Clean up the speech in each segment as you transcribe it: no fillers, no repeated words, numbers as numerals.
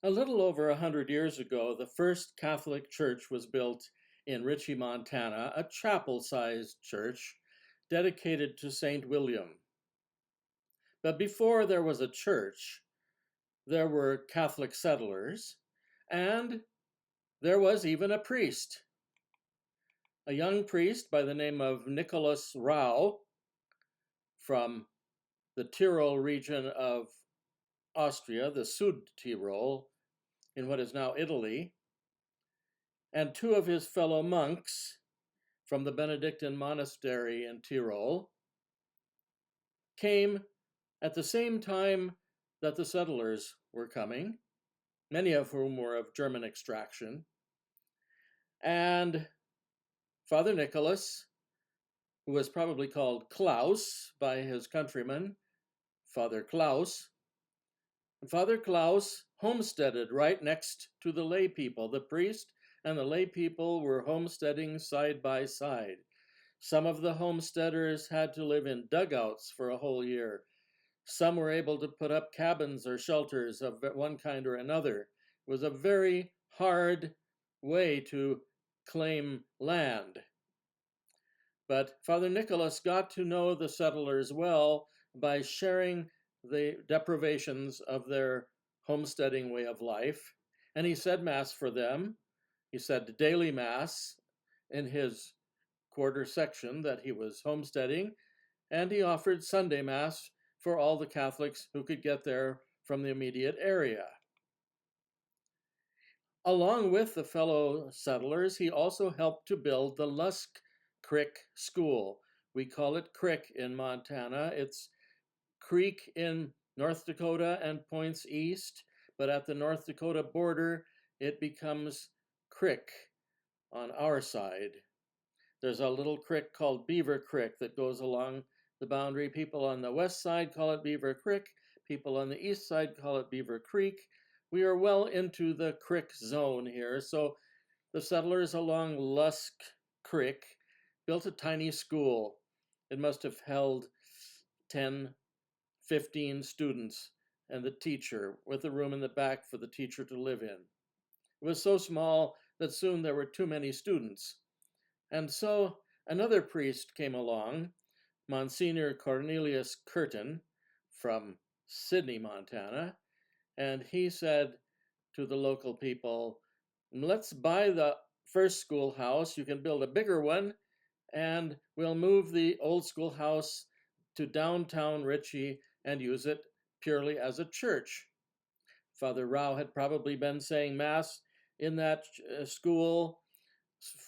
A little over 100 years ago, the first Catholic church was built in RICHEY, Montana, a chapel-sized church dedicated to St. William. But before there was a church, there were Catholic settlers, and there was even a priest. A young priest by the name of Nicholas Rau from the Tyrol region of Austria, the Südtirol, in what is now Italy, and two of his fellow monks from the Benedictine monastery in Tyrol came at the same time that the settlers were coming, many of whom were of German extraction. And Father Nicholas, who was probably called Klaus by his countrymen, Father Klaus homesteaded right next to the lay people. The priest and the lay people were homesteading side by side. Some of the homesteaders had to live in dugouts for a whole year. Some were able to put up cabins or shelters of one kind or another. It was a very hard way to claim land. But Father Nicholas got to know the settlers well by sharing the deprivations of their homesteading way of life. And he said Mass for them. He said daily Mass in his quarter section that he was homesteading. And he offered Sunday Mass for all the Catholics who could get there from the immediate area. Along with the fellow settlers, he also helped to build the Lusk Creek School. We call it Creek in Montana. It's creek in North Dakota and points east, but at the North Dakota border, it becomes creek on our side. There's a little creek called Beaver Creek that goes along the boundary. People on the west side call it Beaver Creek. People on the east side call it Beaver Creek. We are well into the creek zone here. So the settlers along Lusk Creek built a tiny school. It must have held 10, 15 students and the teacher, with a room in the back for the teacher to live in. It was so small that soon there were too many students. And so another priest came along, Monsignor Cornelius Curtin from Sydney, Montana, and he said to the local people, let's buy the first schoolhouse. You can build a bigger one, and we'll move the old schoolhouse to downtown Ritchie and use it purely as a church. Father Rau had probably been saying Mass in that school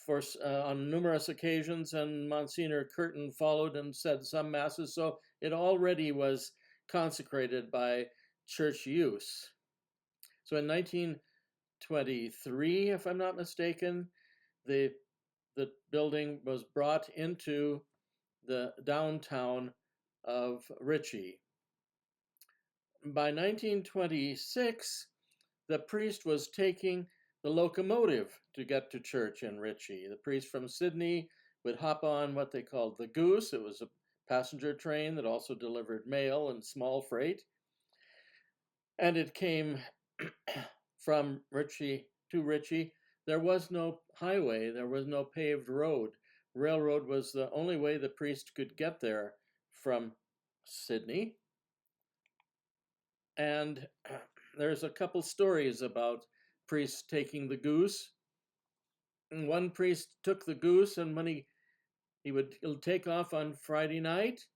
on numerous occasions, and Monsignor Curtin followed and said some Masses, so it already was consecrated by church use. So in 1923, if I'm not mistaken, the building was brought into the downtown of Ritchie. By 1926, the priest was taking the locomotive to get to church in Ritchie. The priest from Sydney would hop on what they called the Goose. It was a passenger train that also delivered mail and small freight. And it came from Ritchie to Ritchie. There was no highway. There was no paved road. Railroad was the only way the priest could get there from Sydney. And there's a couple stories about priests taking the Goose. And one priest took the Goose, and when he would take off on Friday night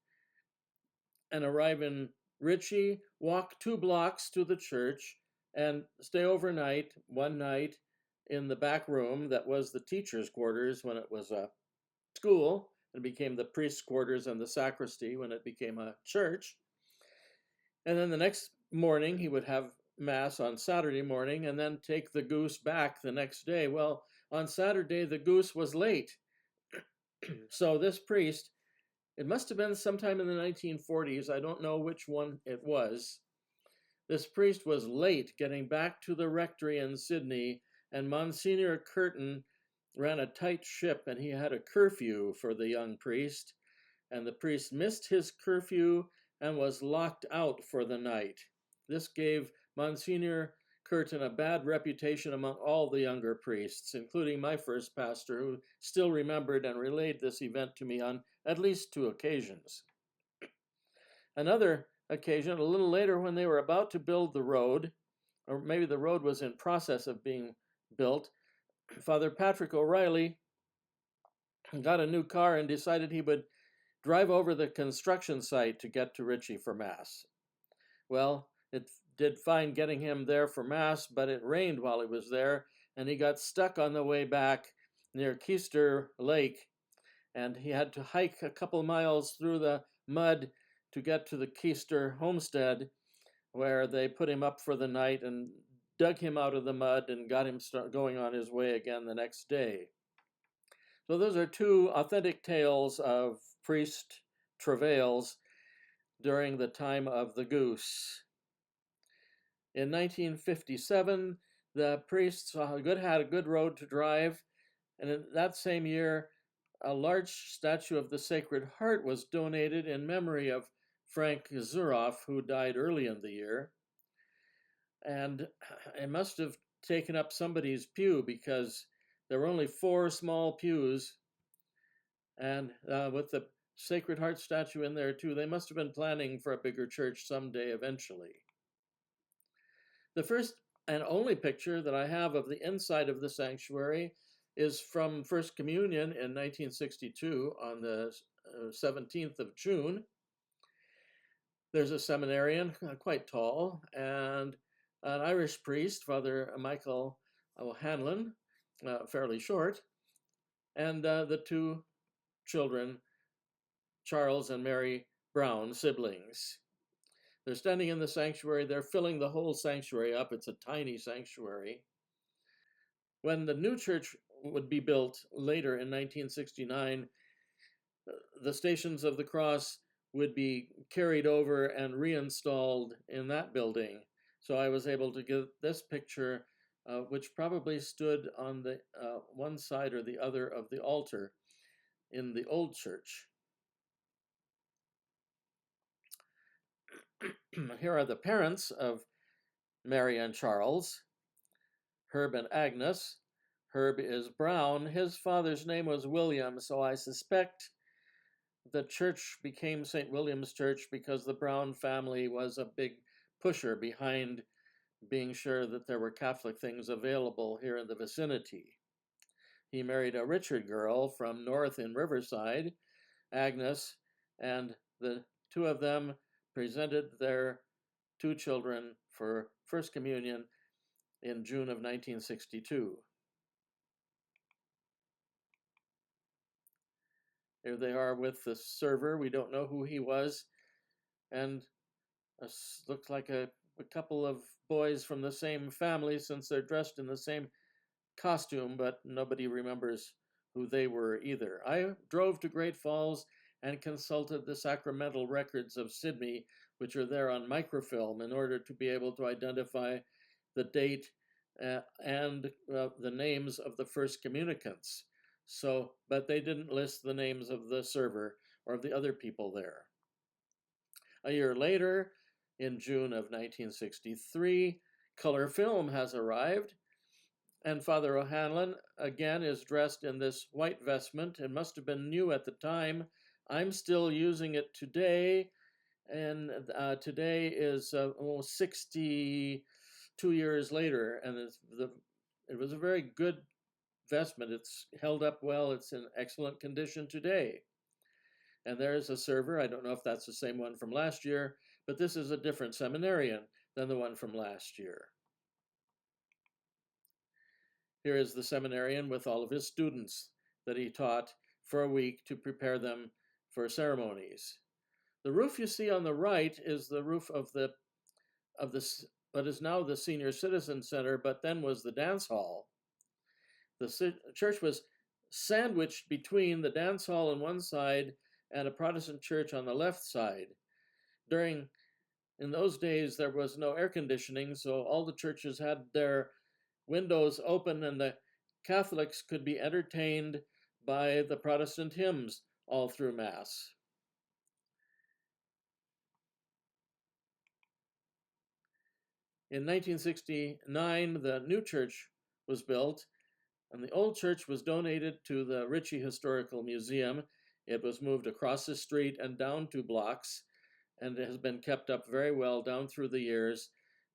and arrive in Ritchie, walk 2 blocks to the church, and stay overnight, one night, in the back room that was the teacher's quarters when it was a school. It became the priest's quarters and the sacristy when it became a church. And then the next morning, he would have Mass on Saturday morning and then take the Goose back the next day. Well, on Saturday, the Goose was late. So this priest, it must have been sometime in the 1940s, I don't know which one it was. This priest was late getting back to the rectory in Sydney, and Monsignor Curtin ran a tight ship, and he had a curfew for the young priest, and the priest missed his curfew and was locked out for the night. This gave Monsignor Curtin a bad reputation among all the younger priests, including my first pastor, who still remembered and relayed this event to me on at least 2 occasions. Another occasion, a little later, when they were about to build the road, or maybe the road was in process of being built, Father Patrick O'Reilly got a new car and decided he would drive over the construction site to get to RICHEY for Mass. Well, it did fine getting him there for Mass, but it rained while he was there, and he got stuck on the way back near Keister Lake, and he had to hike a couple miles through the mud to get to the Keister homestead, where they put him up for the night and dug him out of the mud and got him going on his way again the next day. So those are 2 authentic tales of priest travails during the time of the goose. In 1957, the priests had a good road to drive, and in that same year, a large statue of the Sacred Heart was donated in memory of Frank Zuroff, who died early in the year. And it must have taken up somebody's pew, because there were only 4 small pews, and with the Sacred Heart statue in there too, they must have been planning for a bigger church someday eventually. The first and only picture that I have of the inside of the sanctuary is from First Communion in 1962 on the 17th of June. There's a seminarian, quite tall, and an Irish priest, Father Michael O'Hanlon, fairly short, and the 2 children, Charles and Mary Brown, siblings. They're standing in the sanctuary. They're filling the whole sanctuary up. It's a tiny sanctuary. When the new church would be built later in 1969, the Stations of the Cross would be carried over and reinstalled in that building. So I was able to get this picture, which probably stood on the one side or the other of the altar in the old church. Here are the parents of Mary and Charles, Herb and Agnes. Herb is Brown. His father's name was William, so I suspect the church became St. William's Church because the Brown family was a big pusher behind being sure that there were Catholic things available here in the vicinity. He married a Richard girl from north in Riverside, Agnes, and the 2 of them presented their 2 children for First Communion in June of 1962. Here they are with the server. We don't know who he was, and looks like a couple of boys from the same family, since they're dressed in the same costume, but nobody remembers who they were either. I drove to Great Falls and consulted the sacramental records of Sydney, which are there on microfilm, in order to be able to identify the date and the names of the first communicants. So, but they didn't list the names of the server or of the other people there. A year later, in June of 1963, color film has arrived, and Father O'Hanlon again is dressed in this white vestment. It must have been new at the time. I'm still using it today, and today is 62 years later, and it was a very good vestment. It's held up well. It's in excellent condition today. And there's a server. I don't know if that's the same one from last year, but this is a different seminarian than the one from last year. Here is the seminarian with all of his students that he taught for a week to prepare them for ceremonies. The roof you see on the right is the roof of what is now the Senior Citizen Center, but then was the dance hall. The church was sandwiched between the dance hall on one side and a Protestant church on the left side. In those days, there was no air conditioning, so all the churches had their windows open, and the Catholics could be entertained by the Protestant hymns all through Mass. In 1969, the new church was built, and the old church was donated to the RICHEY Historical Museum. It was moved across the street and down 2 blocks, and it has been kept up very well down through the years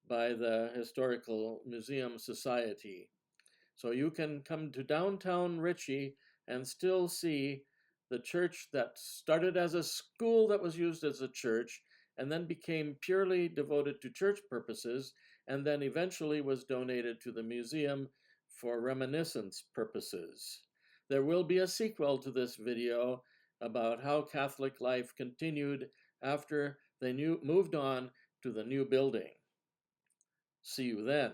by the Historical Museum Society. So you can come to downtown RICHEY and still see the church that started as a school that was used as a church and then became purely devoted to church purposes, and then eventually was donated to the museum for reminiscence purposes. There will be a sequel to this video about how Catholic life continued after they moved on to the new building. See you then.